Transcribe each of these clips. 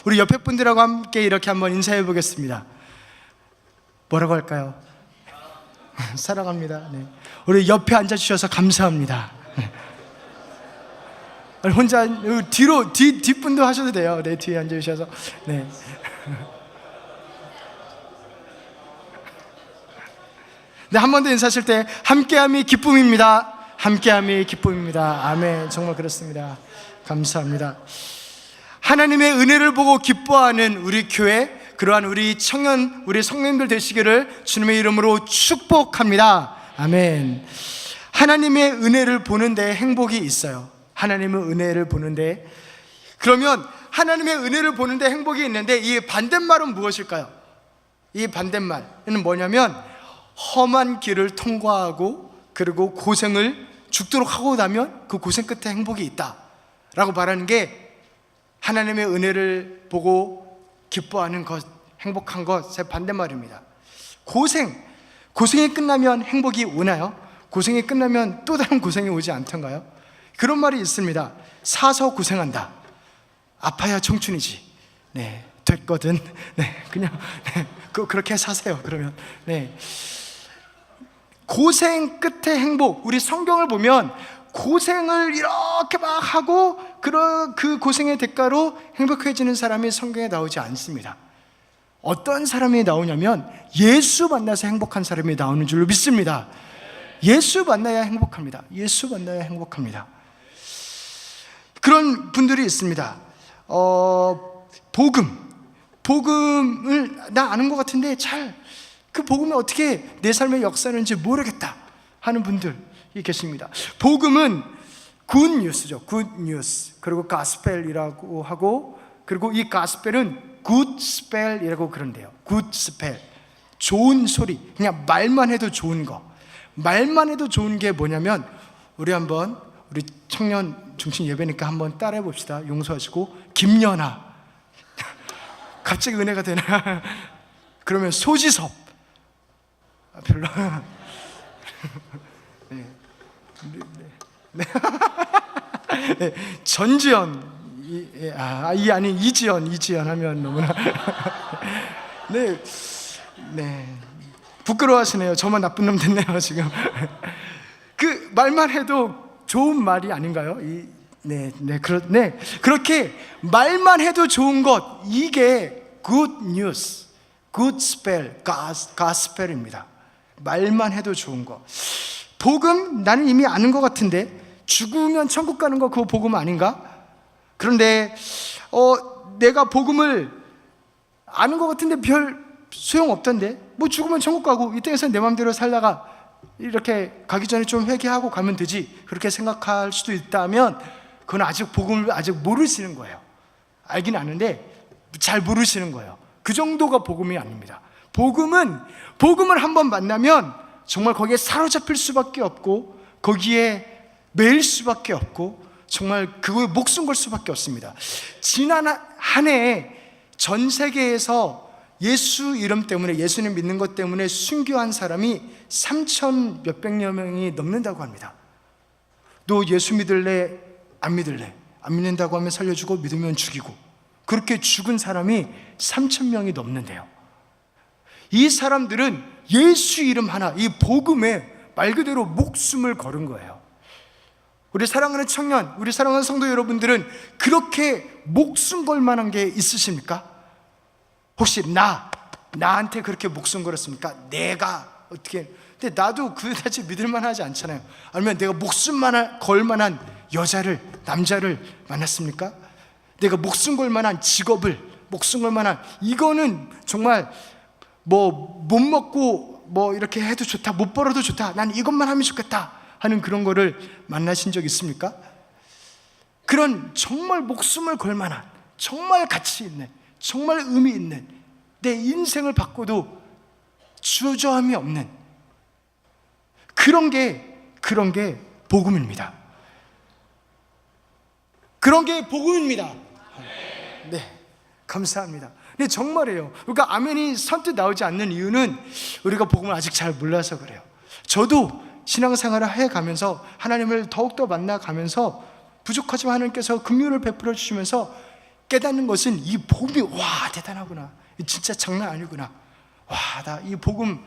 우리 옆에 분들하고 함께 이렇게 한번 인사해 보겠습니다. 뭐라고 할까요? 사랑합니다. 네. 우리 옆에 앉아주셔서 감사합니다. 혼자 뒤로 뒷분도 하셔도 돼요. 네, 뒤에 앉아주셔서. 네. 네, 한 번 더 인사하실 때 함께함이 기쁨입니다. 함께함이 기쁨입니다. 아멘. 정말 그렇습니다. 감사합니다. 하나님의 은혜를 보고 기뻐하는 우리 교회, 그러한 우리 청년, 우리 성도님들 되시기를 주님의 이름으로 축복합니다. 아멘. 하나님의 은혜를 보는데 행복이 있어요. 하나님의 은혜를 보는데, 그러면 하나님의 은혜를 보는데 행복이 있는데 이 반대말은 무엇일까요? 이 반대말은 뭐냐면 험한 길을 통과하고 그리고 고생을 죽도록 하고 나면 그 고생 끝에 행복이 있다 라고 말하는 게 하나님의 은혜를 보고 기뻐하는 것, 행복한 것의 반대말입니다. 고생이 끝나면 행복이 오나요? 고생이 끝나면 또 다른 고생이 오지 않던가요? 그런 말이 있습니다. 사서 고생한다. 아파야 청춘이지. 네, 됐거든. 네, 그냥 그렇게 사세요. 그러면 고생 끝에 행복. 우리 성경을 보면 고생을 이렇게 막 하고 그 고생의 대가로 행복해지는 사람이 성경에 나오지 않습니다. 어떤 사람이 나오냐면 예수 만나서 행복한 사람이 나오는 줄로 믿습니다. 예수 만나야 행복합니다. 예수 만나야 행복합니다. 그런 분들이 있습니다. 복음을 나 아는 것 같은데 그 복음이 어떻게 내 삶에 역사하는지 모르겠다 하는 분들이 계십니다. 복음은 굿 뉴스죠. 굿 뉴스. 그리고 가스펠이라고 하고, 그리고 이 가스펠은 굿 스펠이라고 그런데요. 굿 스펠. 좋은 소리. 그냥 말만 해도 좋은 거. 말만 해도 좋은 게 뭐냐면, 우리 청년 중심 예배니까 한번 따라해 봅시다. 용서하시고. 김연아. 갑자기 은혜가 되나? 그러면 소지섭. 별로. 네. 전지현. 이지연 하면 너무나. 네. 부끄러워하시네요. 저만 나쁜 놈 됐네요, 지금. 그 말만 해도 좋은 말이 아닌가요? 그렇게 말만 해도 좋은 것, 이게 good news, good spell, gospel입니다. 말만 해도 좋은 것. 복음, 나는 이미 아는 것 같은데 죽으면 천국 가는 거 그거 복음 아닌가? 그런데 내가 복음을 아는 것 같은데 별 소용없던데, 뭐 죽으면 천국 가고 이 땅에서 내 마음대로 살다가 이렇게 가기 전에 좀 회개하고 가면 되지, 그렇게 생각할 수도 있다면 그건 아직 복음을 아직 모르시는 거예요. 알긴 아는데 잘 모르시는 거예요. 그 정도가 복음이 아닙니다. 복음을 한번 만나면 정말 거기에 사로잡힐 수밖에 없고, 거기에 매일 수밖에 없고, 정말 그거에 목숨 걸 수밖에 없습니다. 지난 한 해에 전 세계에서 예수 이름 때문에, 예수님 믿는 것 때문에 순교한 사람이 3,000 몇백여 명이 넘는다고 합니다. 너 예수 믿을래? 안 믿을래? 안 믿는다고 하면 살려주고, 믿으면 죽이고, 그렇게 죽은 사람이 3,000명이 넘는데요. 이 사람들은 예수 이름 하나, 이 복음에 말 그대로 목숨을 걸은 거예요. 우리 사랑하는 청년, 우리 사랑하는 성도 여러분들은 그렇게 목숨 걸 만한 게 있으십니까? 혹시 나한테 그렇게 목숨 걸었습니까? 내가 어떻게, 근데 나도 그다지 믿을만 하지 않잖아요. 아니면 내가 목숨만 걸 만한 여자를, 남자를 만났습니까? 내가 목숨 걸 만한 직업을, 목숨 걸 만한, 이거는 정말 못 먹고 이렇게 해도 좋다, 못 벌어도 좋다, 난 이것만 하면 좋겠다 하는 그런 거를 만나신 적 있습니까? 그런 정말 목숨을 걸 만한, 정말 가치 있는, 정말 의미 있는, 내 인생을 바꿔도 주저함이 없는 그런 게 복음입니다. 그런 게 복음입니다. 네, 감사합니다. 근데 정말이에요. 그러니까 아멘이 선뜻 나오지 않는 이유는 우리가 복음을 아직 잘 몰라서 그래요. 저도 신앙생활을 해가면서 하나님을 더욱더 만나가면서 부족하지만 하나님께서 긍휼을 베풀어 주시면서 깨닫는 것은 이 복음이 와 대단하구나, 진짜 장난 아니구나, 와 나 이 복음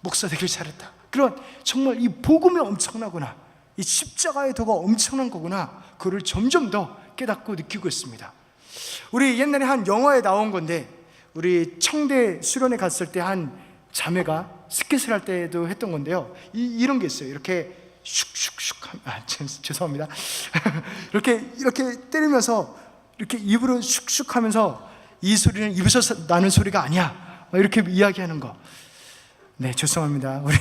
목사 되길 잘했다, 그런 정말 이 복음이 엄청나구나, 이 십자가의 도가 엄청난 거구나, 그걸 점점 더 깨닫고 느끼고 있습니다. 우리 옛날에 한 영화에 나온 건데, 우리 청대 수련회 갔을 때 한 자매가 스킷을 할 때도 했던 건데요, 이런 게 있어요. 이렇게 슉슉슉 죄송합니다. 이렇게 때리면서 이렇게 입으로 슉슉 하면서 이 소리는 입에서 나는 소리가 아니야, 이렇게 이야기하는 거. 네, 죄송합니다. 우리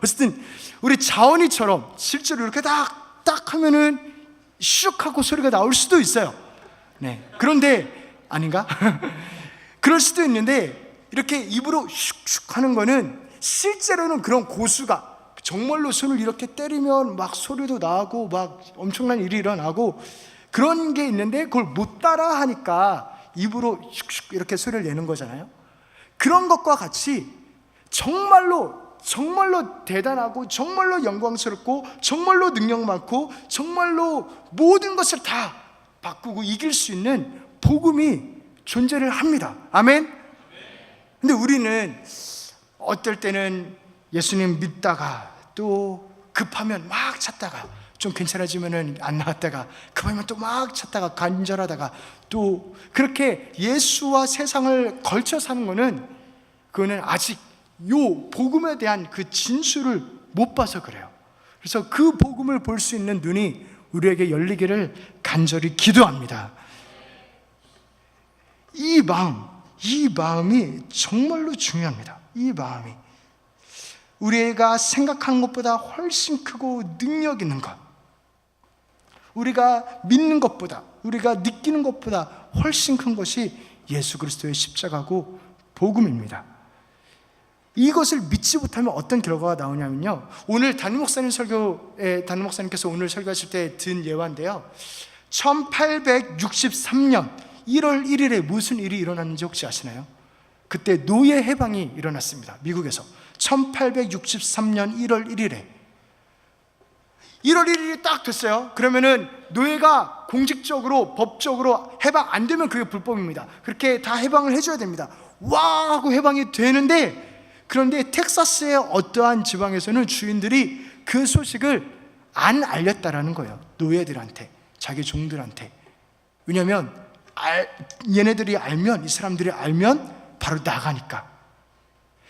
어쨌든 우리 자원이처럼 실제로 이렇게 딱 하면은 슉 하고 소리가 나올 수도 있어요. 네, 그런데 아닌가? 그럴 수도 있는데, 이렇게 입으로 슉슉 하는 거는 실제로는 그런 고수가 정말로 손을 이렇게 때리면 막 소리도 나고 막 엄청난 일이 일어나고 그런 게 있는데, 그걸 못 따라 하니까 입으로 슉슉 이렇게 소리를 내는 거잖아요. 그런 것과 같이 정말로 대단하고 정말로 영광스럽고 정말로 능력 많고 정말로 모든 것을 다 바꾸고 이길 수 있는 복음이 존재를 합니다. 아멘? 근데 우리는 어떨 때는 예수님 믿다가 또 급하면 막 찾다가 좀 괜찮아지면은 안 나왔다가 급하면 또 막 찾다가 간절하다가 또 그렇게 예수와 세상을 걸쳐 사는 거는, 그거는 아직 요 복음에 대한 그 진수를 못 봐서 그래요. 그래서 그 복음을 볼 수 있는 눈이 우리에게 열리기를 간절히 기도합니다. 이 마음이 정말로 중요합니다. 이 마음이 우리가 생각하는 것보다 훨씬 크고 능력 있는 것, 우리가 믿는 것보다, 우리가 느끼는 것보다 훨씬 큰 것이 예수 그리스도의 십자가고 복음입니다. 이것을 믿지 못하면 어떤 결과가 나오냐면요, 오늘 담임 목사님께서 오늘 설교하실 때 든 예화인데요, 1863년 1월 1일에 무슨 일이 일어났는지 혹시 아시나요? 그때 노예 해방이 일어났습니다. 미국에서 1863년 1월 1일에 1월 1일이 딱 됐어요. 그러면은 노예가 공식적으로 법적으로 해방 안 되면 그게 불법입니다. 그렇게 다 해방을 해줘야 됩니다. 와 하고 해방이 되는데, 그런데 텍사스의 어떠한 지방에서는 주인들이 그 소식을 안 알렸다라는 거예요. 노예들한테, 자기 종들한테. 왜냐하면 얘네들이 알면, 이 사람들이 알면 바로 나가니까.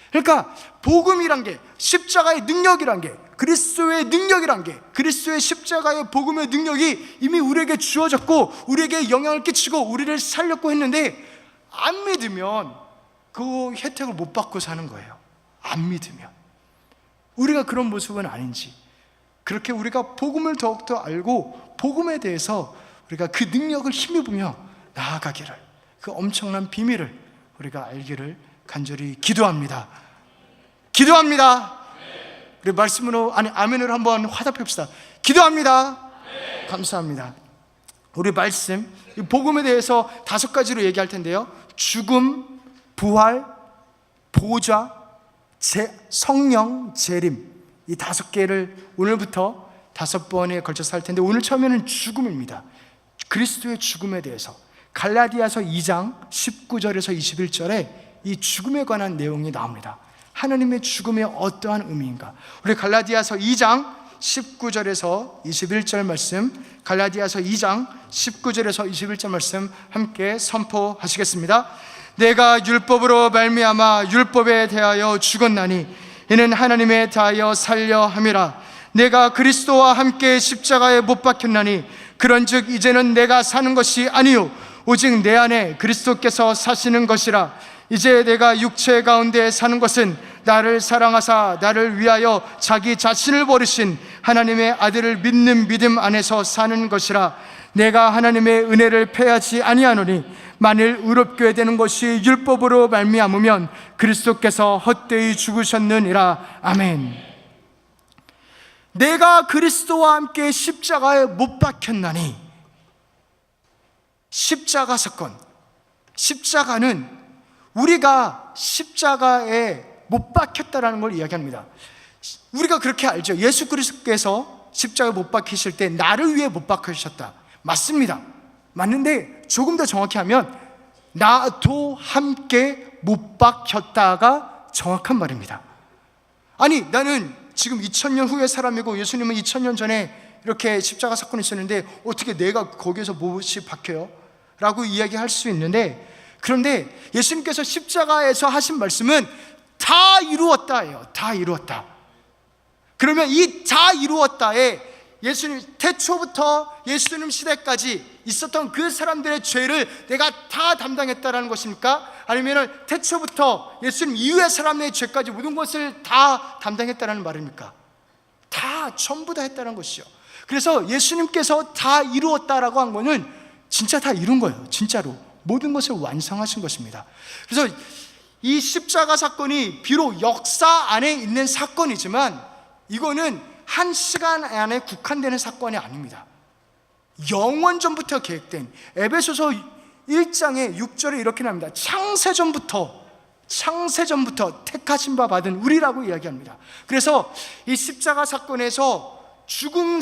그러니까 복음이란 게, 십자가의 능력이란 게, 그리스도의 능력이란 게, 그리스도의 십자가의 복음의 능력이 이미 우리에게 주어졌고 우리에게 영향을 끼치고 우리를 살렸고 했는데, 안 믿으면 그 혜택을 못 받고 사는 거예요. 안 믿으면. 우리가 그런 모습은 아닌지, 그렇게 우리가 복음을 더욱더 알고 복음에 대해서 우리가 그 능력을 힘입으며 나아가기를, 그 엄청난 비밀을 우리가 알기를 간절히 기도합니다. 우리 말씀으로, 아멘으로 한번 화답합시다. 기도합니다. 감사합니다. 우리 말씀, 복음에 대해서 5가지로 얘기할 텐데요, 죽음, 부활, 보좌, 성령, 재림, 이 5개를 오늘부터 5번에 걸쳐서 할 텐데, 오늘 처음에는 죽음입니다. 그리스도의 죽음에 대해서 갈라디아서 2장 19절에서 21절에 이 죽음에 관한 내용이 나옵니다. 하나님의 죽음이 어떠한 의미인가? 우리 갈라디아서 2장 19절에서 21절 말씀, 갈라디아서 2장 19절에서 21절 말씀 함께 선포하시겠습니다. 내가 율법으로 말미암아 율법에 대하여 죽었나니 이는 하나님에 대하여 살려 함이라. 내가 그리스도와 함께 십자가에 못 박혔나니 그런즉 이제는 내가 사는 것이 아니요 오직 내 안에 그리스도께서 사시는 것이라. 이제 내가 육체 가운데 사는 것은 나를 사랑하사 나를 위하여 자기 자신을 버리신 하나님의 아들을 믿는 믿음 안에서 사는 것이라. 내가 하나님의 은혜를 패하지 아니하노니 만일 의롭게 되는 것이 율법으로 말미암으면 그리스도께서 헛되이 죽으셨느니라. 아멘. 내가 그리스도와 함께 십자가에 못 박혔나니, 십자가 사건, 십자가는 우리가 십자가에 못 박혔다라는 걸 이야기합니다. 우리가 그렇게 알죠. 예수 그리스도께서 십자가에 못 박히실 때 나를 위해 못 박히셨다. 맞습니다. 맞는데 조금 더 정확히 하면 나도 함께 못 박혔다가 정확한 말입니다. 아니, 나는 지금 2000년 후의 사람이고 예수님은 2000년 전에 이렇게 십자가 사건이 있었는데 어떻게 내가 거기에서 못이 박혀요? 라고 이야기할 수 있는데, 그런데 예수님께서 십자가에서 하신 말씀은 다 이루었다예요. 다 이루었다. 그러면 이 다 이루었다에 예수님 태초부터 예수님 시대까지 있었던 그 사람들의 죄를 내가 다 담당했다라는 것입니까? 아니면 태초부터 예수님 이후의 사람의 죄까지 모든 것을 다 담당했다라는 말입니까? 다 전부 다 했다는 것이죠. 그래서 예수님께서 다 이루었다라고 한 거는 진짜 다 이룬 거예요. 진짜로 모든 것을 완성하신 것입니다. 그래서 이 십자가 사건이 비록 역사 안에 있는 사건이지만 이거는 한 시간 안에 국한되는 사건이 아닙니다. 영원 전부터 계획된, 에베소서 1장의 6절에 이렇게 나옵니다. 창세전부터 택하신 바 받은 우리라고 이야기합니다. 그래서 이 십자가 사건에서 죽은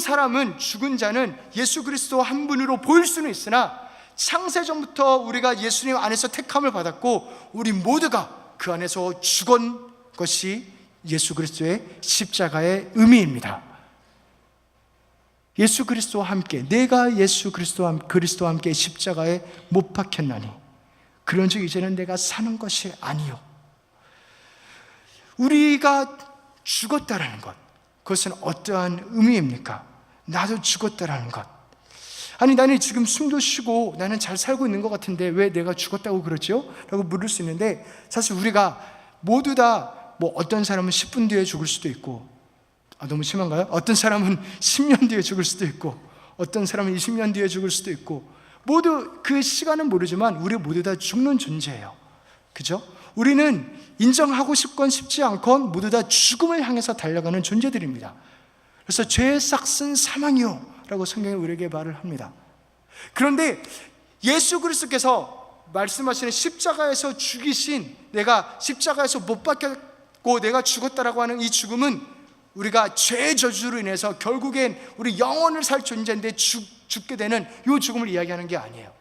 자는 예수 그리스도 한 분으로 보일 수는 있으나 창세전부터 우리가 예수님 안에서 택함을 받았고 우리 모두가 그 안에서 죽은 것이 예수 그리스도의 십자가의 의미입니다. 예수 그리스도와 함께, 내가 예수 그리스도와 함께 십자가에 못 박혔나니 그런즉 이제는 내가 사는 것이 아니요, 우리가 죽었다라는 것, 그것은 어떠한 의미입니까? 나도 죽었다라는 것. 아니, 나는 지금 숨도 쉬고 나는 잘 살고 있는 것 같은데 왜 내가 죽었다고 그러죠? 라고 물을 수 있는데, 사실 우리가 모두 다 어떤 사람은 10분 뒤에 죽을 수도 있고, 너무 심한가요? 어떤 사람은 10년 뒤에 죽을 수도 있고, 어떤 사람은 20년 뒤에 죽을 수도 있고, 모두 그 시간은 모르지만 우리 모두 다 죽는 존재예요. 그죠? 우리는 인정하고 싶건 싶지 않건 모두 다 죽음을 향해서 달려가는 존재들입니다. 그래서 죄의 싹은 사망이요 라고 성경이 우리에게 말을 합니다. 그런데 예수 그리스도께서 말씀하시는 십자가에서 죽이신, 내가 십자가에서 못 박혔고 내가 죽었다라고 하는 이 죽음은 우리가 죄의 저주로 인해서 결국엔 우리 영혼을 살 존재인데 죽게 되는 이 죽음을 이야기하는 게 아니에요.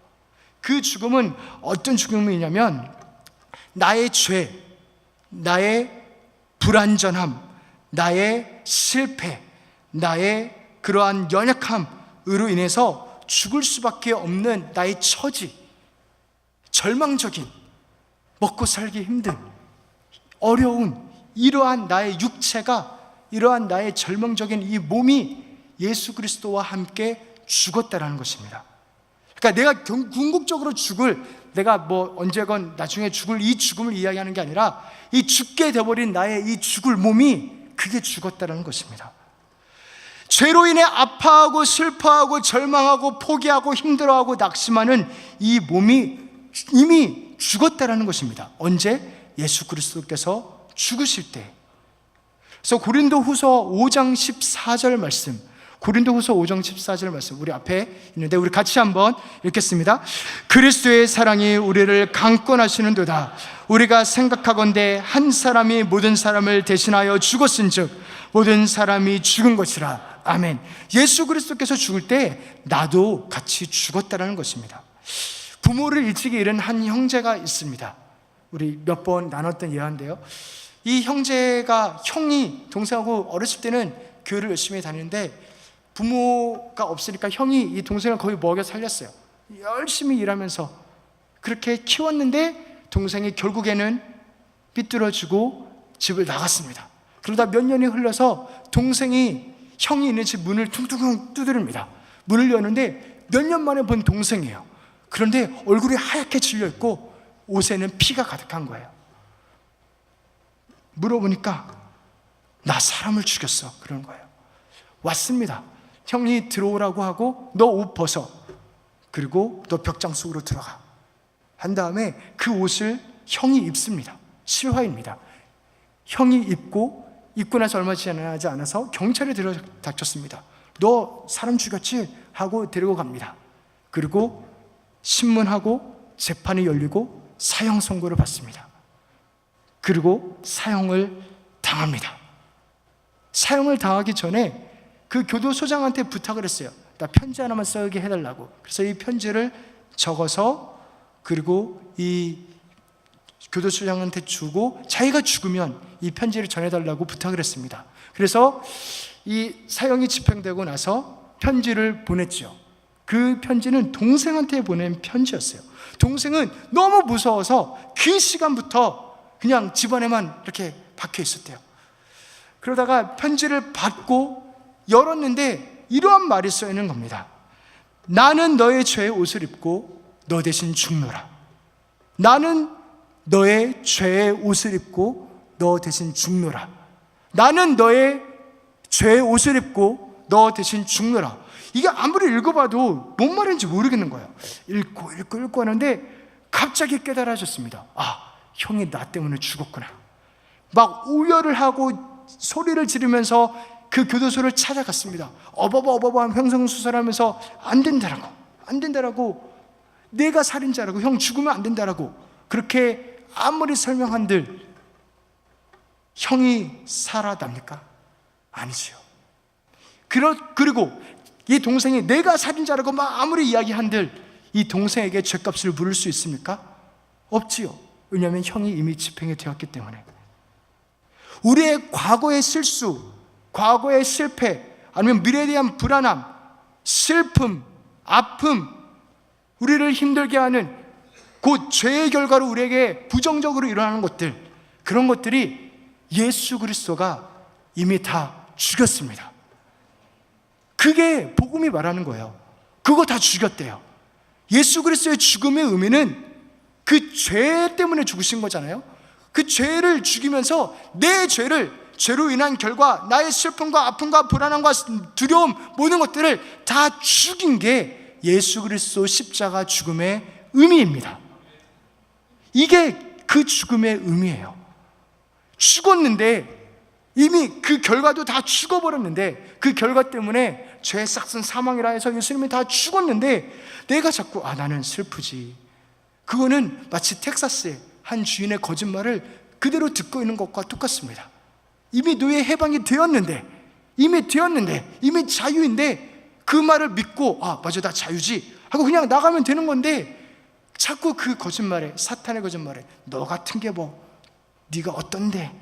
그 죽음은 어떤 죽음이냐면 나의 죄, 나의 불완전함, 나의 실패, 나의 그러한 연약함으로 인해서 죽을 수밖에 없는 나의 처지, 절망적인, 먹고 살기 힘든, 어려운 이러한 나의 육체가, 이러한 나의 절망적인 이 몸이 예수 그리스도와 함께 죽었다라는 것입니다. 그러니까 내가 궁극적으로 내가 언제건 나중에 죽을 이 죽음을 이야기하는 게 아니라 이 죽게 되어버린 나의 이 죽을 몸이, 그게 죽었다라는 것입니다. 죄로 인해 아파하고 슬퍼하고 절망하고 포기하고 힘들어하고 낙심하는 이 몸이 이미 죽었다라는 것입니다. 언제? 예수 그리스도께서 죽으실 때. 그래서 고린도후서 5장 14절 말씀, 고린도후서 5장 14절 말씀 우리 앞에 있는데 우리 같이 한번 읽겠습니다. 그리스도의 사랑이 우리를 강권하시는도다. 우리가 생각하건대 한 사람이 모든 사람을 대신하여 죽었은즉 모든 사람이 죽은 것이라. 아멘. 예수 그리스도께서 죽을 때 나도 같이 죽었다라는 것입니다. 부모를 일찍이 잃은 한 형제가 있습니다. 우리 몇 번 나눴던 예화인데요, 이 형이 동생하고 어렸을 때는 교회를 열심히 다니는데 부모가 없으니까 형이 이 동생을 거의 먹여 살렸어요. 열심히 일하면서 그렇게 키웠는데 동생이 결국에는 삐뚤어지고 집을 나갔습니다. 그러다 몇 년이 흘러서 형이 있는 집 문을 퉁퉁 두드립니다. 문을 여는데 몇 년 만에 본 동생이에요. 그런데 얼굴이 하얗게 질려 있고 옷에는 피가 가득한 거예요. 물어보니까 나 사람을 죽였어 그러는 거예요. 왔습니다. 형이 들어오라고 하고 너 옷 벗어, 그리고 너 벽장 속으로 들어가 한 다음에 그 옷을 형이 입습니다. 실화입니다. 형이 입고 나서 얼마 지나지 않아서 경찰에 닥쳤습니다. 너 사람 죽였지? 하고 데리고 갑니다. 그리고 신문하고 재판이 열리고 사형 선고를 받습니다. 그리고 사형을 당합니다. 사형을 당하기 전에 그 교도소장한테 부탁을 했어요. 나 편지 하나만 써게 해달라고. 그래서 이 편지를 적어서 그리고 이 교도소장한테 주고 자기가 죽으면 이 편지를 전해달라고 부탁을 했습니다. 그래서 이 사형이 집행되고 나서 편지를 보냈죠. 그 편지는 동생한테 보낸 편지였어요. 동생은 너무 무서워서 그 시간부터 그냥 집안에만 이렇게 박혀 있었대요. 그러다가 편지를 받고 열었는데 이러한 말이 써 있는 겁니다. 나는 너의 죄의 옷을 입고 너 대신 죽노라. 나는 너의 죄의 옷을 입고 너 대신 죽노라. 나는 너의 죄의 옷을 입고 너 대신 죽노라. 이게 아무리 읽어봐도 뭔 말인지 모르겠는 거예요. 읽고 하는데 갑자기 깨달아졌습니다. 아, 형이 나 때문에 죽었구나. 막 오열을 하고 소리를 지르면서 그 교도소를 찾아갔습니다. 어버버 횡성수설하면서 안 된다라고 내가 살인자라고, 형 죽으면 안 된다라고 그렇게 아무리 설명한들 형이 살아납니까? 아니지요. 그리고 이 동생이 내가 살인자라고 막 아무리 이야기한들 이 동생에게 죗값을 물을 수 있습니까? 없지요. 왜냐하면 형이 이미 집행이 되었기 때문에. 우리의 과거의 실수, 과거의 실패, 아니면 미래에 대한 불안함, 슬픔, 아픔, 우리를 힘들게 하는 곧 죄의 결과로 우리에게 부정적으로 일어나는 것들, 그런 것들이 예수 그리스도가 이미 다 죽였습니다. 그게 복음이 말하는 거예요. 그거 다 죽였대요. 예수 그리스도의 죽음의 의미는 그 죄 때문에 죽으신 거잖아요. 그 죄를 죽이면서 내 죄로 인한 결과, 나의 슬픔과 아픔과 불안함과 두려움, 모든 것들을 다 죽인 게 예수 그리스도 십자가 죽음의 의미입니다. 이게 그 죽음의 의미예요. 죽었는데 이미 그 결과도 다 죽어버렸는데, 그 결과 때문에 죄의 싹슨 사망이라 해서 예수님이 다 죽었는데 내가 자꾸 나는 슬프지. 그거는 마치 텍사스의 한 주인의 거짓말을 그대로 듣고 있는 것과 똑같습니다. 이미 노예 해방이 되었는데, 이미 자유인데 그 말을 믿고 맞아, 나 자유지 하고 그냥 나가면 되는 건데, 자꾸 그 거짓말에, 사탄의 거짓말에 너 같은 게 네가 어떤데,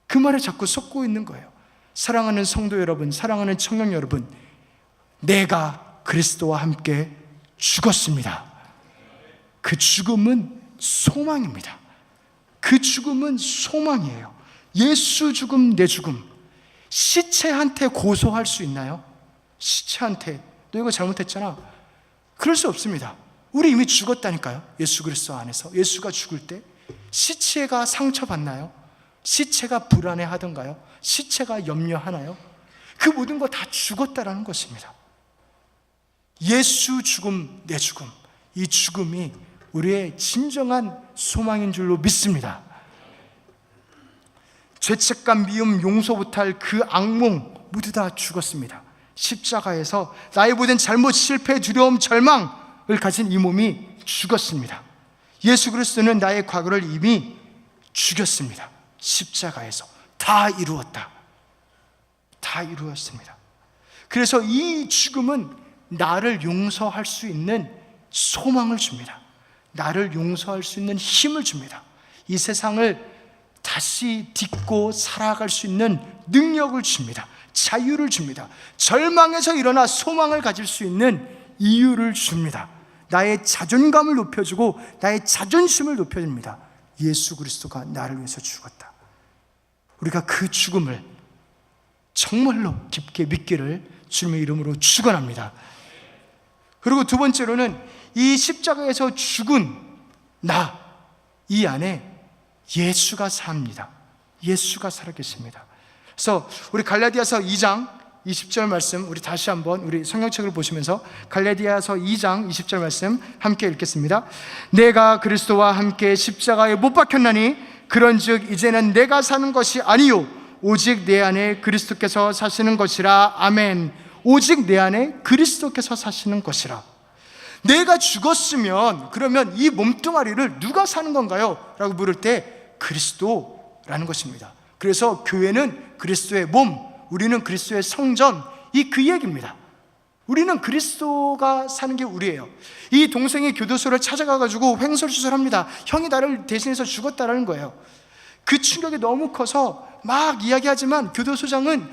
그 말에 자꾸 속고 있는 거예요. 사랑하는 성도 여러분, 사랑하는 청년 여러분, 내가 그리스도와 함께 죽었습니다. 그 죽음은 소망입니다. 그 죽음은 소망이에요. 예수 죽음, 내 죽음. 시체한테 고소할 수 있나요? 시체한테 너 이거 잘못했잖아. 그럴 수 없습니다. 우리 이미 죽었다니까요. 예수 그리스도 안에서. 예수가 죽을 때 시체가 상처받나요? 시체가 불안해하던가요? 시체가 염려하나요? 그 모든 거 다 죽었다라는 것입니다. 예수 죽음, 내 죽음, 이 죽음이 우리의 진정한 소망인 줄로 믿습니다. 죄책감, 미움, 용서 못할 그 악몽 모두 다 죽었습니다. 십자가에서 나의 모든 잘못, 실패, 두려움, 절망을 가진 이 몸이 죽었습니다. 예수 그리스도는 나의 과거를 이미 죽였습니다. 십자가에서 다 이루었다. 다 이루었습니다. 그래서 이 죽음은 나를 용서할 수 있는 소망을 줍니다. 나를 용서할 수 있는 힘을 줍니다. 이 세상을 다시 딛고 살아갈 수 있는 능력을 줍니다. 자유를 줍니다. 절망에서 일어나 소망을 가질 수 있는 이유를 줍니다. 나의 자존감을 높여주고 나의 자존심을 높여줍니다. 예수 그리스도가 나를 위해서 죽었다. 우리가 그 죽음을 정말로 깊게 믿기를 주님의 이름으로 축원합니다. 그리고 두 번째로는 이 십자가에서 죽은 나, 이 안에 예수가 삽니다. 예수가 살아계십니다. 그래서 우리 갈라디아서 2장 20절 말씀, 우리 다시 한번 우리 성경책을 보시면서 갈라디아서 2장 20절 말씀 함께 읽겠습니다. 내가 그리스도와 함께 십자가에 못 박혔나니 그런즉 이제는 내가 사는 것이 아니요 오직 내 안에 그리스도께서 사시는 것이라. 아멘. 오직 내 안에 그리스도께서 사시는 것이라. 내가 죽었으면 그러면 이 몸뚱아리를 누가 사는 건가요? 라고 물을 때 그리스도라는 것입니다. 그래서 교회는 그리스도의 몸, 우리는 그리스도의 성전, 이 그 얘기입니다. 우리는 그리스도가 사는 게 우리예요. 이 동생이 교도소를 찾아가가지고 횡설수설합니다. 형이 나를 대신해서 죽었다라는 거예요. 그 충격이 너무 커서 막 이야기하지만 교도소장은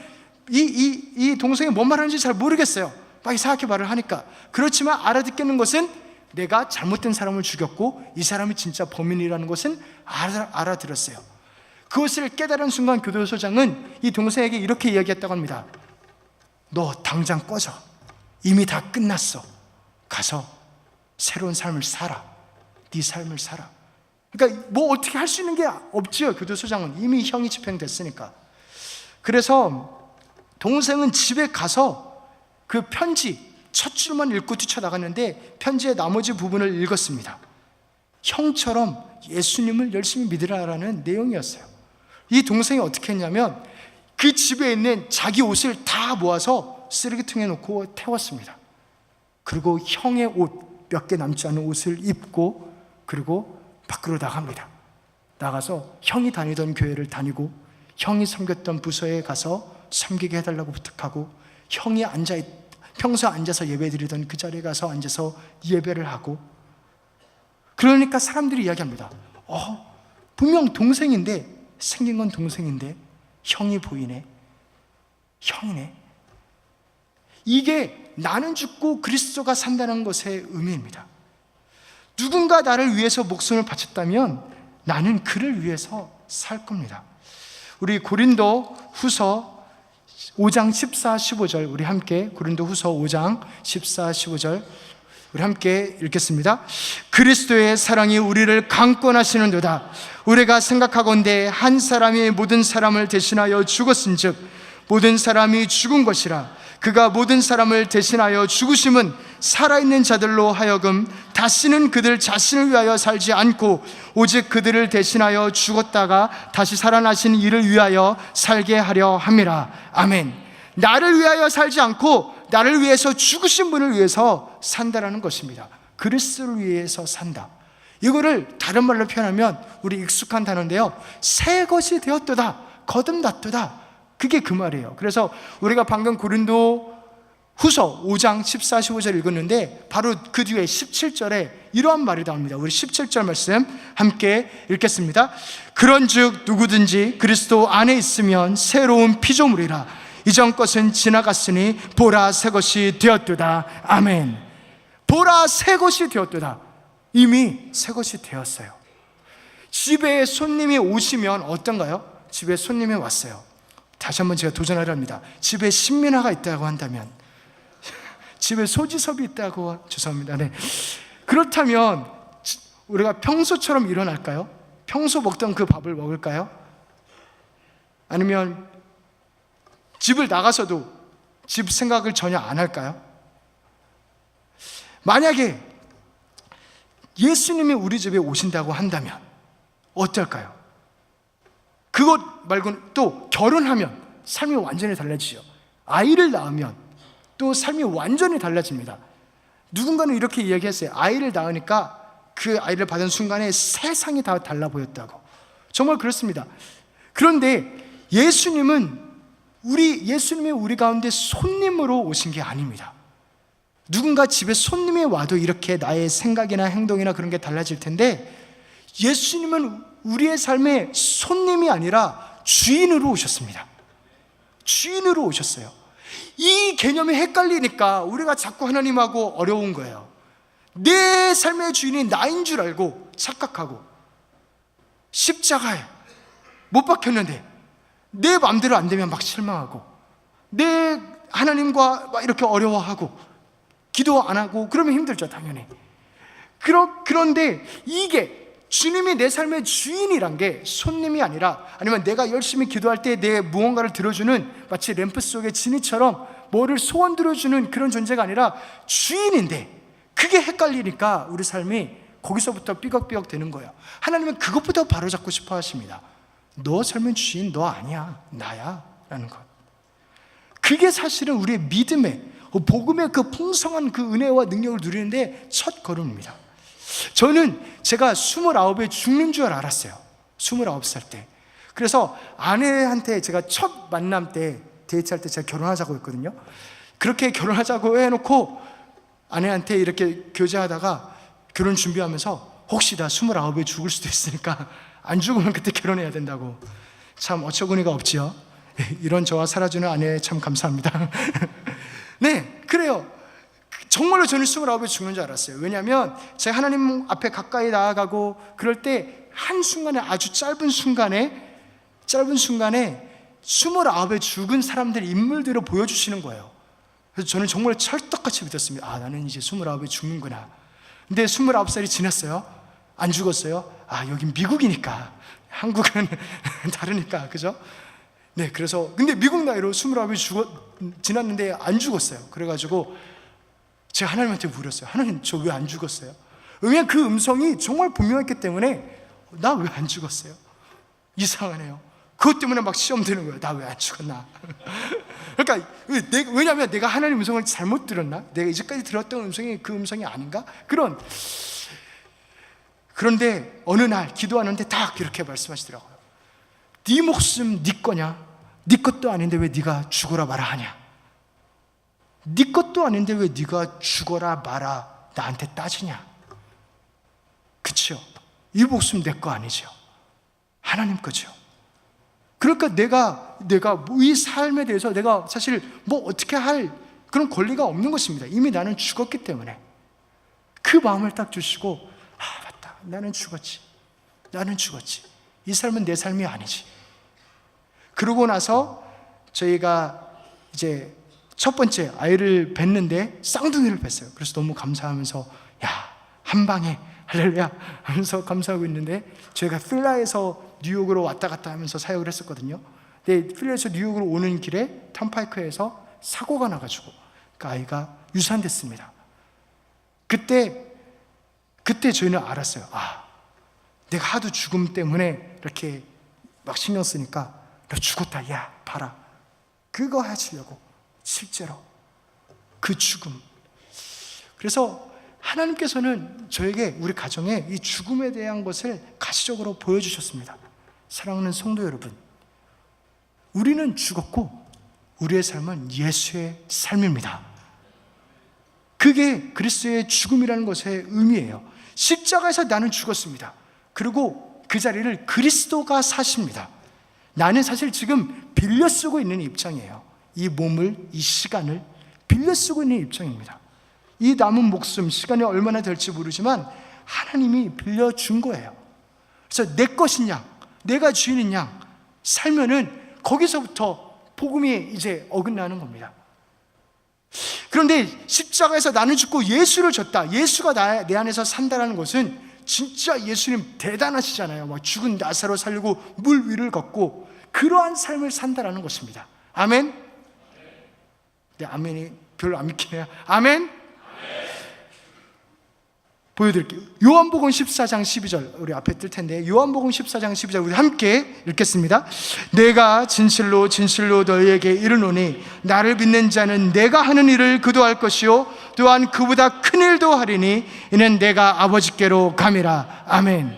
이 동생이 뭔 말하는지 잘 모르겠어요. 막 이상하게 말을 하니까. 그렇지만 알아듣겠는 것은 내가 잘못된 사람을 죽였고 이 사람이 진짜 범인이라는 것은 알아들었어요. 그것을 깨달은 순간 교도소장은 이 동생에게 이렇게 이야기했다고 합니다. 너 당장 꺼져. 이미 다 끝났어. 가서 새로운 삶을 살아. 네 삶을 살아. 그러니까 뭐 어떻게 할 수 있는 게 없지요. 교도소장은 이미 형이 집행됐으니까. 그래서 동생은 집에 가서 그 편지 첫 줄만 읽고 뛰쳐나갔는데 편지의 나머지 부분을 읽었습니다. 형처럼 예수님을 열심히 믿으라라는 내용이었어요. 이 동생이 어떻게 했냐면 그 집에 있는 자기 옷을 다 모아서 쓰레기통에 놓고 태웠습니다. 그리고 형의 옷 몇 개 남지 않은 옷을 입고 그리고 밖으로 나갑니다. 나가서 형이 다니던 교회를 다니고 형이 섬겼던 부서에 가서 섬기게 해달라고 부탁하고 형이 평소 앉아서 예배드리던 그 자리에 가서 앉아서 예배를 하고, 그러니까 사람들이 이야기합니다. 분명 동생인데, 생긴 건 동생인데 형이 보이네. 형이네. 이게 나는 죽고 그리스도가 산다는 것의 의미입니다. 누군가 나를 위해서 목숨을 바쳤다면 나는 그를 위해서 살 겁니다. 우리 고린도 후서 5장 14, 15절 우리 함께 고린도 후서 5장 14, 15절 우리 함께 읽겠습니다. 그리스도의 사랑이 우리를 강권하시는도다. 우리가 생각하건대 한 사람이 모든 사람을 대신하여 죽었은즉 모든 사람이 죽은 것이라. 그가 모든 사람을 대신하여 죽으심은 살아있는 자들로 하여금 다시는 그들 자신을 위하여 살지 않고 오직 그들을 대신하여 죽었다가 다시 살아나신 이를 위하여 살게 하려 함이라. 아멘. 나를 위하여 살지 않고 나를 위해서 죽으신 분을 위해서 산다라는 것입니다. 그리스도를 위해서 산다. 이거를 다른 말로 표현하면 우리 익숙한 단어인데요, 새 것이 되었도다, 거듭났도다, 그게 그 말이에요. 그래서 우리가 방금 고린도 후서 5장 14, 15절 읽었는데 바로 그 뒤에 17절에 이러한 말이 나옵니다. 우리 17절 말씀 함께 읽겠습니다. 그런즉 누구든지 그리스도 안에 있으면 새로운 피조물이라. 이전 것은 지나갔으니 보라 새 것이 되었도다. 아멘. 보라 새 것이 되었도다. 이미 새 것이 되었어요. 집에 손님이 오시면 어떤가요? 집에 손님이 왔어요. 다시 한번 제가 도전하려 합니다. 집에 신민아가 있다고 한다면, 집에 소지섭이 있다고, 죄송합니다. 네. 그렇다면 우리가 평소처럼 일어날까요? 평소 먹던 그 밥을 먹을까요? 아니면 집을 나가서도 집 생각을 전혀 안 할까요? 만약에 예수님이 우리 집에 오신다고 한다면 어떨까요? 그것 말고는 또 결혼하면 삶이 완전히 달라지죠. 아이를 낳으면 또 삶이 완전히 달라집니다. 누군가는 이렇게 이야기했어요. 아이를 낳으니까 그 아이를 받은 순간에 세상이 다 달라 보였다고. 정말 그렇습니다. 그런데 예수님이 우리 가운데 손님으로 오신 게 아닙니다. 누군가 집에 손님이 와도 이렇게 나의 생각이나 행동이나 그런 게 달라질 텐데, 예수님은 우리의 삶에 손님이 아니라 주인으로 오셨습니다. 주인으로 오셨어요. 이 개념이 헷갈리니까 우리가 자꾸 하나님하고 어려운 거예요. 내 삶의 주인이 나인 줄 알고 착각하고, 십자가에 못 박혔는데 내 마음대로 안 되면 막 실망하고, 내 하나님과 막 이렇게 어려워하고, 기도 안 하고 그러면 힘들죠, 당연히. 그런데 이게 주님이 내 삶의 주인이란 게 손님이 아니라, 아니면 내가 열심히 기도할 때 내 무언가를 들어주는 마치 램프 속의 지니처럼 뭐를 소원 들어주는 그런 존재가 아니라 주인인데, 그게 헷갈리니까 우리 삶이 거기서부터 삐걱삐걱 되는 거예요. 하나님은 그것부터 바로잡고 싶어 하십니다. 너 삶의 주인 너 아니야, 나야 라는 것. 그게 사실은 우리의 믿음의, 복음의 그 풍성한 그 은혜와 능력을 누리는데 첫 걸음입니다. 저는 제가 29에 죽는 줄 알았어요. 29살 때. 그래서 아내한테 제가 첫 만남 때, 데이트할 때 제가 결혼하자고 했거든요. 그렇게 결혼하자고 해놓고 아내한테 이렇게 교제하다가 결혼 준비하면서 혹시 나 29에 죽을 수도 있으니까 안 죽으면 그때 결혼해야 된다고. 참 어처구니가 없지요. 이런 저와 살아주는 아내 참 감사합니다. 네, 그래요. 정말로 저는 29에 죽는 줄 알았어요. 왜냐하면 제가 하나님 앞에 가까이 나아가고 그럴 때 한순간에, 아주 짧은 순간에 29에 죽은 사람들의 인물들을 보여주시는 거예요. 그래서 저는 정말 찰떡같이 믿었습니다. 아, 나는 이제 29에 죽는구나. 근데 29살이 지났어요. 안 죽었어요. 아, 여긴 미국이니까, 한국은 다르니까, 그죠? 네, 그래서 근데 미국 나이로 29이 지났는데 안 죽었어요. 그래가지고 제가 하나님한테 물었어요. 하나님, 저 왜 안 죽었어요? 왜냐면 그 음성이 정말 분명했기 때문에 나 왜 안 죽었어요? 이상하네요. 그것 때문에 막 시험 드는 거예요. 나 왜 안 죽었나? 그러니까 왜냐하면 내가 하나님 음성을 잘못 들었나? 내가 이제까지 들었던 음성이 그 음성이 아닌가? 그런데 어느 날 기도하는데 딱 이렇게 말씀하시더라고요. 네 목숨 네 거냐? 네 것도 아닌데 왜 네가 죽어라 마라 하냐? 네 것도 아닌데 왜 네가 죽어라 마라 나한테 따지냐? 그치요? 이 목숨 내 거 아니죠. 하나님 거죠. 그러니까 내가 이 삶에 대해서 내가 사실 뭐 어떻게 할 그런 권리가 없는 것입니다. 이미 나는 죽었기 때문에. 그 마음을 딱 주시고, 아, 맞다. 나는 죽었지. 이 삶은 내 삶이 아니지. 그러고 나서 저희가 이제 첫 번째 아이를 뵀는데 쌍둥이를 뵀어요. 그래서 너무 감사하면서, 야, 한 방에 할렐루야 하면서 감사하고 있는데, 저희가 필라에서 뉴욕으로 왔다 갔다 하면서 사역을 했었거든요. 근데 필라에서 뉴욕으로 오는 길에 턴파이크에서 사고가 나가지고 그 아이가 유산됐습니다. 그때 저희는 알았어요. 아, 내가 하도 죽음 때문에 이렇게 막 신경 쓰니까 너 죽었다, 야 봐라, 그거 하시려고 실제로 그 죽음. 그래서 하나님께서는 저에게, 우리 가정에 이 죽음에 대한 것을 가시적으로 보여주셨습니다. 사랑하는 성도 여러분, 우리는 죽었고 우리의 삶은 예수의 삶입니다. 그게 그리스도의 죽음이라는 것의 의미예요. 십자가에서 나는 죽었습니다. 그리고 그 자리를 그리스도가 사십니다. 나는 사실 지금 빌려 쓰고 있는 입장이에요. 이 몸을, 이 시간을 빌려 쓰고 있는 입장입니다. 이 남은 목숨, 시간이 얼마나 될지 모르지만 하나님이 빌려준 거예요. 그래서 내 것인 양, 내가 주인인 양 살면은 거기서부터 복음이 이제 어긋나는 겁니다. 그런데 십자가에서 나는 죽고 예수를 줬다, 예수가 내 안에서 산다라는 것은 진짜 예수님 대단하시잖아요. 막 죽은 나사로 살리고 물 위를 걷고 그러한 삶을 산다라는 것입니다. 아멘? 네, 아멘이 별로 안 믿기네요. 아멘? 보여드릴게요. 요한복음 14장 12절, 우리 앞에 뜰 텐데, 요한복음 14장 12절 우리 함께 읽겠습니다. 내가 진실로 진실로 너희에게 이르노니 나를 믿는 자는 내가 하는 일을 그도 할 것이요 또한 그보다 큰 일도 하리니 이는 내가 아버지께로 감이라. 아멘.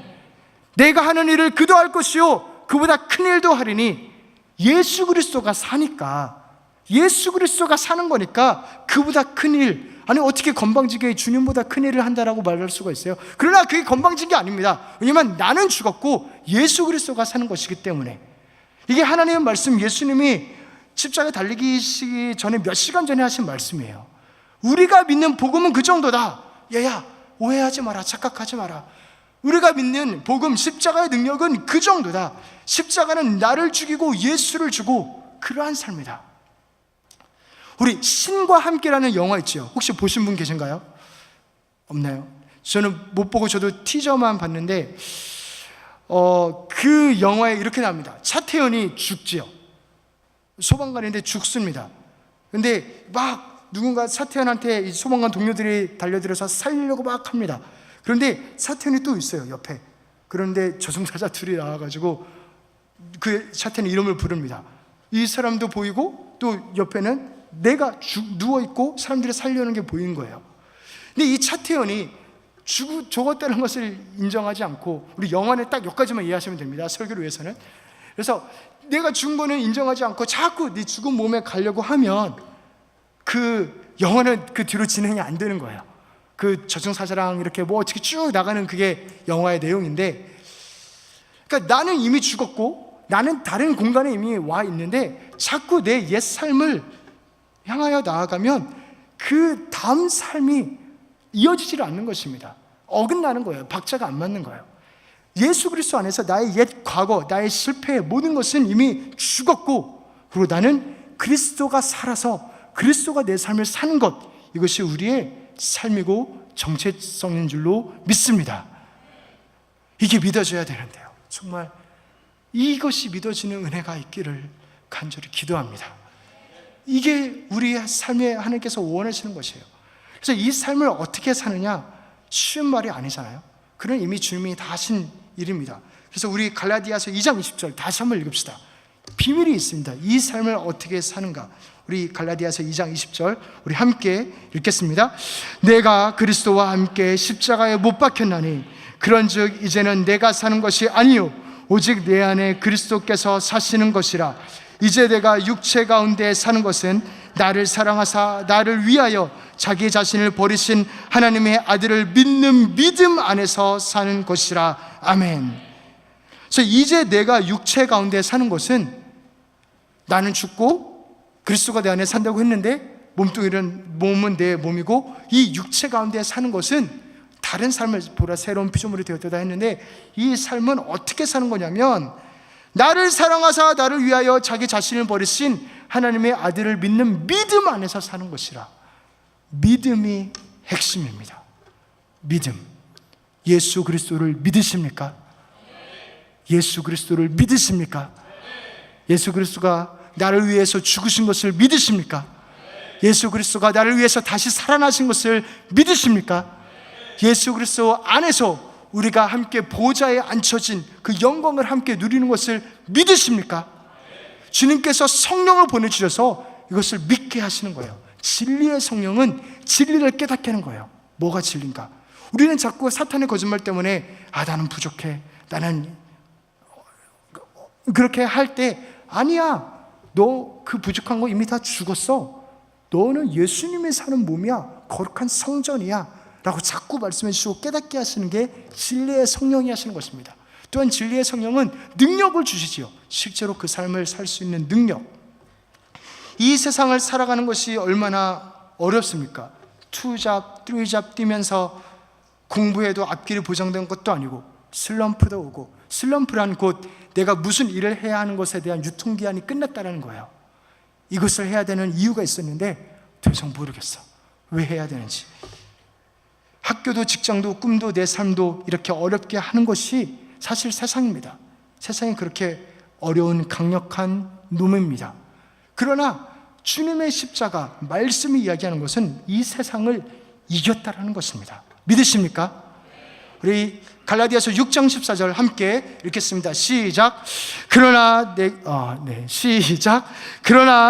내가 하는 일을 그도 할 것이요 그보다 큰 일도 하리니, 예수 그리스도가 사니까, 예수 그리스도가 사는 거니까 그보다 큰 일, 아니 어떻게 건방지게 주님보다 큰 일을 한다라고 말할 수가 있어요? 그러나 그게 건방진 게 아닙니다. 왜냐하면 나는 죽었고 예수 그리스도가 사는 것이기 때문에. 이게 하나님의 말씀, 예수님이 십자가에 달리기 전에 몇 시간 전에 하신 말씀이에요. 우리가 믿는 복음은 그 정도다. 얘야, 오해하지 마라, 착각하지 마라. 우리가 믿는 복음, 십자가의 능력은 그 정도다. 십자가는 나를 죽이고 예수를 주고 그러한 삶이다. 우리 신과 함께라는 영화 있죠? 혹시 보신 분 계신가요? 없나요? 저는 못 보고 저도 티저만 봤는데 그 영화에 이렇게 나옵니다. 차태현이 죽지요. 소방관인데 죽습니다. 근데 막 누군가 차태현한테 소방관 동료들이 달려들어서 살리려고 막 합니다. 그런데 차태현이 또 있어요, 옆에. 그런데 저승사자 둘이 나와가지고 그 차태현 이름을 부릅니다. 이 사람도 보이고 또 옆에는 내가 누워있고 사람들이 살려는 게 보인 거예요. 근데 이 차태현이 죽었다는 것을 인정하지 않고, 우리 영화는 딱 여기까지만 이해하시면 됩니다, 설교를 위해서는. 그래서 내가 죽은 거는 인정하지 않고 자꾸 네 죽은 몸에 가려고 하면 그 영화는 그 뒤로 진행이 안 되는 거예요. 그 저승사자랑 이렇게 뭐 어떻게 쭉 나가는 그게 영화의 내용인데, 그러니까 나는 이미 죽었고 나는 다른 공간에 이미 와 있는데 자꾸 내 옛 삶을 향하여 나아가면 그 다음 삶이 이어지질 않는 것입니다. 어긋나는 거예요. 박자가 안 맞는 거예요. 예수 그리스도 안에서 나의 옛 과거, 나의 실패의 모든 것은 이미 죽었고, 그리고 나는 그리스도가 살아서 그리스도가 내 삶을 사는 것, 이것이 우리의 삶이고 정체성인 줄로 믿습니다. 이게 믿어져야 되는데요, 정말 이것이 믿어지는 은혜가 있기를 간절히 기도합니다. 이게 우리의 삶에 하나님께서 원하시는 것이에요. 그래서 이 삶을 어떻게 사느냐, 쉬운 말이 아니잖아요. 그건 이미 주님이 다 하신 일입니다. 그래서 우리 갈라디아서 2장 20절 다시 한번 읽읍시다. 비밀이 있습니다. 이 삶을 어떻게 사는가. 우리 갈라디아서 2장 20절 우리 함께 읽겠습니다. 내가 그리스도와 함께 십자가에 못 박혔나니 그런즉 이제는 내가 사는 것이 아니요 오직 내 안에 그리스도께서 사시는 것이라. 이제 내가 육체 가운데 사는 것은 나를 사랑하사 나를 위하여 자기 자신을 버리신 하나님의 아들을 믿는 믿음 안에서 사는 것이라. 아멘. 그래서 이제 내가 육체 가운데 사는 것은, 나는 죽고 그리스도가 내 안에 산다고 했는데 몸뚱이는 몸은 내 몸이고, 이 육체 가운데 사는 것은 다른 삶을 보라 새로운 피조물이 되었다 했는데, 이 삶은 어떻게 사는 거냐면 나를 사랑하사 나를 위하여 자기 자신을 버리신 하나님의 아들을 믿는 믿음 안에서 사는 것이라. 믿음이 핵심입니다. 믿음. 예수 그리스도를 믿으십니까? 예수 그리스도를 믿으십니까? 예수 그리스도가 나를 위해서 죽으신 것을 믿으십니까? 예수 그리스도가 나를 위해서 다시 살아나신 것을 믿으십니까? 예수 그리스도 안에서 우리가 함께 보좌에 앉혀진 그 영광을 함께 누리는 것을 믿으십니까? 주님께서 성령을 보내주셔서 이것을 믿게 하시는 거예요. 진리의 성령은 진리를 깨닫게 하는 거예요. 뭐가 진리인가? 우리는 자꾸 사탄의 거짓말 때문에 나는 부족해, 나는 그렇게 할 때, 아니야, 너 그 부족한 거 이미 다 죽었어. 너는 예수님이 사는 몸이야, 거룩한 성전이야 라고 자꾸 말씀해 주시고 깨닫게 하시는 게 진리의 성령이 하시는 것입니다. 또한 진리의 성령은 능력을 주시지요. 실제로 그 삶을 살 수 있는 능력. 이 세상을 살아가는 것이 얼마나 어렵습니까? 2잡, 3잡 뛰면서 공부해도 앞길이 보장된 것도 아니고, 슬럼프도 오고, 슬럼프란 곧 내가 무슨 일을 해야 하는 것에 대한 유통기한이 끝났다는 거예요. 이것을 해야 되는 이유가 있었는데 더 이상 모르겠어, 왜 해야 되는지. 학교도 직장도 꿈도 내 삶도 이렇게 어렵게 하는 것이 사실 세상입니다. 세상이 그렇게 어려운 강력한 놈입니다. 그러나 주님의 십자가, 말씀이 이야기하는 것은 이 세상을 이겼다라는 것입니다. 믿으십니까? 우리 갈라디아서 6장 14절 함께 읽겠습니다. 시작. 그러나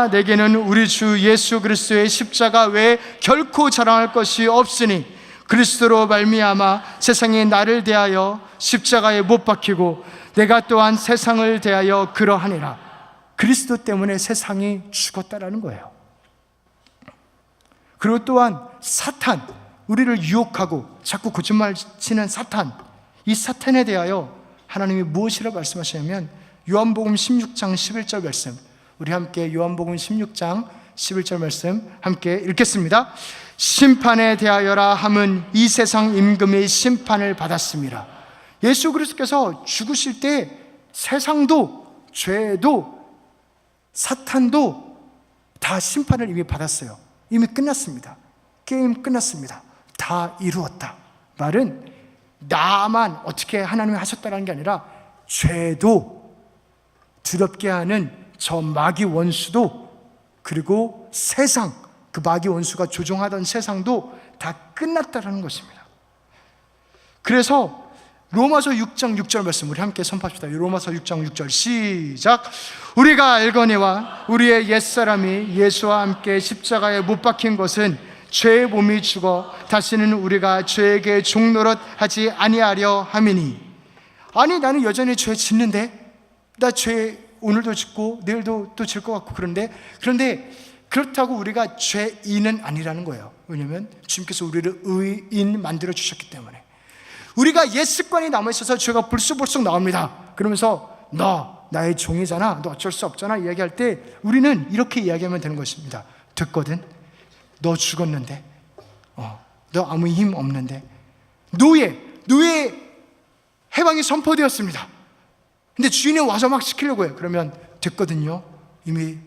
내게는 우리 주 예수 그리스도의 십자가 외에 결코 자랑할 것이 없으니 그리스도로 말미암아 세상이 나를 대하여 십자가에 못 박히고 내가 또한 세상을 대하여 그러하니라. 그리스도 때문에 세상이 죽었다라는 거예요. 그리고 또한 사탄, 우리를 유혹하고 자꾸 거짓말 치는 사탄, 이 사탄에 대하여 하나님이 무엇이라고 말씀하시냐면 요한복음 16장 11절 말씀, 우리 함께 요한복음 16장 11절 말씀 함께 읽겠습니다. 심판에 대하여라 함은 이 세상 임금의 심판을 받았습니다. 예수 그리스도께서 죽으실 때 세상도 죄도 사탄도 다 심판을 이미 받았어요. 이미 끝났습니다. 게임 끝났습니다. 다 이루었다. 말은 나만 어떻게 하나님이 하셨다는 게 아니라 죄도, 두렵게 하는 저 마귀 원수도, 그리고 세상, 그 마귀 원수가 조종하던 세상도 다 끝났다는 것입니다. 그래서 로마서 6장 6절 말씀 우리 함께 선포합시다. 로마서 6장 6절 시작. 우리가 알거니와 우리의 옛사람이 예수와 함께 십자가에 못 박힌 것은 죄의 몸이 죽어 다시는 우리가 죄에게 종노릇 하지 아니하려 함이니. 아니, 나는 여전히 죄 짓는데, 나 죄 오늘도 짓고 내일도 또 질 것 같고, 그런데 그렇다고 우리가 죄인은 아니라는 거예요. 왜냐하면 주님께서 우리를 의인 만들어 주셨기 때문에. 우리가 옛 습관이 남아있어서 죄가 불쑥불쑥 나옵니다. 그러면서 너 나의 종이잖아, 너 어쩔 수 없잖아 이야기할 때 우리는 이렇게 이야기하면 되는 것입니다. 됐거든, 너 죽었는데, 너 아무 힘 없는데, 노예 해방이 선포되었습니다. 근데 주인이 와서 막 시키려고 해요. 그러면 됐거든요, 이미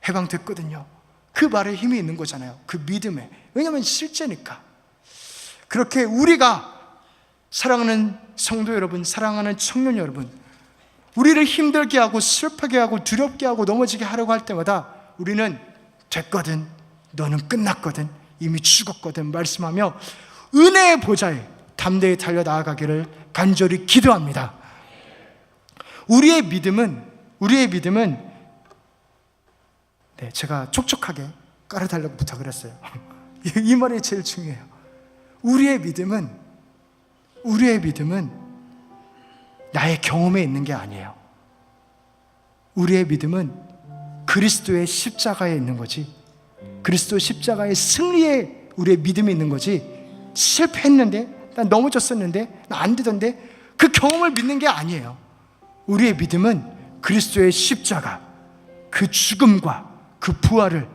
해방됐거든요. 그 말에 힘이 있는 거잖아요. 그 믿음에. 왜냐하면 실제니까. 그렇게 우리가 사랑하는 성도 여러분, 사랑하는 청년 여러분, 우리를 힘들게 하고 슬프게 하고 두렵게 하고 넘어지게 하려고 할 때마다 우리는 됐거든, 너는 끝났거든, 이미 죽었거든 말씀하며 은혜의 보좌에 담대히 달려나아가기를 간절히 기도합니다. 우리의 믿음은 제가 촉촉하게 깔아달라고 부탁을 했어요. 이 말이 제일 중요해요. 우리의 믿음은 나의 경험에 있는 게 아니에요. 우리의 믿음은 그리스도의 십자가에 있는 거지, 그리스도 십자가의 승리에 우리의 믿음이 있는 거지, 실패했는데, 난 넘어졌었는데, 나 안 되던데, 그 경험을 믿는 게 아니에요. 우리의 믿음은 그리스도의 십자가, 그 죽음과 그 부활을,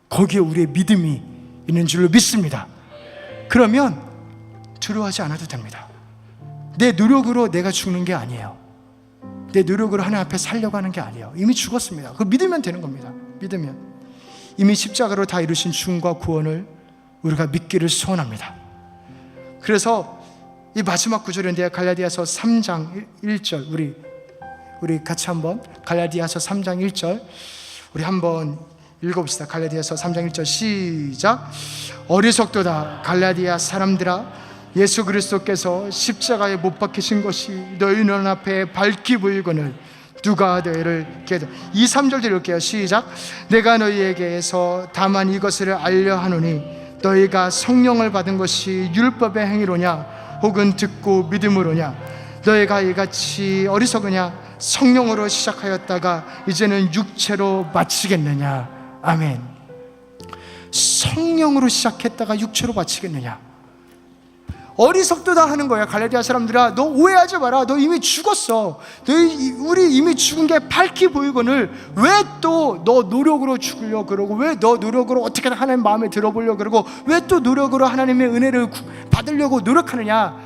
거기에 우리의 믿음이 있는 줄로 믿습니다. 그러면 두려워하지 않아도 됩니다. 내 노력으로 내가 죽는 게 아니에요. 내 노력으로 하나님 앞에 살려고 하는 게 아니에요. 이미 죽었습니다. 그거 믿으면 되는 겁니다. 믿으면 이미 십자가로 다 이루신 죽음과 구원을 우리가 믿기를 소원합니다. 그래서 이 마지막 구절인데요, 갈라디아서 3장 1절, 우리 같이 한번 갈라디아서 3장 1절 우리 한번 읽어봅시다. 갈라디아서 3장 1절 시작. 어리석도다 갈라디아 사람들아, 예수 그리스도께서 십자가에 못 박히신 것이 너희 눈 앞에 밝히 보이거늘 누가 너희를 깨닫. 2, 3절도 읽을게요. 시작. 내가 너희에게서 다만 이것을 알려 하노니 너희가 성령을 받은 것이 율법의 행위로냐 혹은 듣고 믿음으로냐. 너희가 이같이 어리석으냐. 성령으로 시작하였다가 이제는 육체로 마치겠느냐. 아멘. 성령으로 시작했다가 육체로 마치겠느냐. 어리석도다 하는 거야. 갈라디아 사람들아, 너 오해하지 마라. 너 이미 죽었어. 우리 이미 죽은 게 밝히 보이거늘 왜 또 너 노력으로 죽으려고 그러고, 왜 너 노력으로 어떻게든 하나님 마음에 들어보려고 그러고, 왜 또 노력으로 하나님의 은혜를 받으려고 노력하느냐.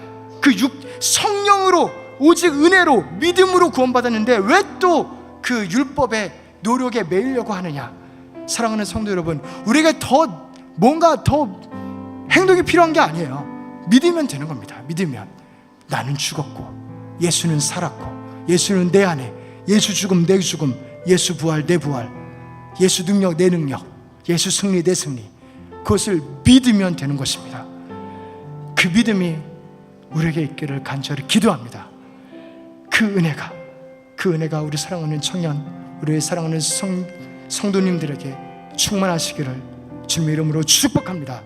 성령으로, 오직 은혜로 믿음으로 구원받았는데 왜 또 그 율법의 노력에 매이려고 하느냐. 사랑하는 성도 여러분, 우리가 뭔가 더 행동이 필요한 게 아니에요. 믿으면 되는 겁니다. 믿으면 나는 죽었고 예수는 살았고, 예수는 내 안에, 예수 죽음 내 죽음, 예수 부활 내 부활, 예수 능력 내 능력, 예수 승리 내 승리, 그것을 믿으면 되는 것입니다. 그 믿음이 우리에게 있기를 간절히 기도합니다. 그 은혜가 우리 사랑하는 청년, 우리의 사랑하는 성도님들에게 충만하시기를 주님의 이름으로 축복합니다.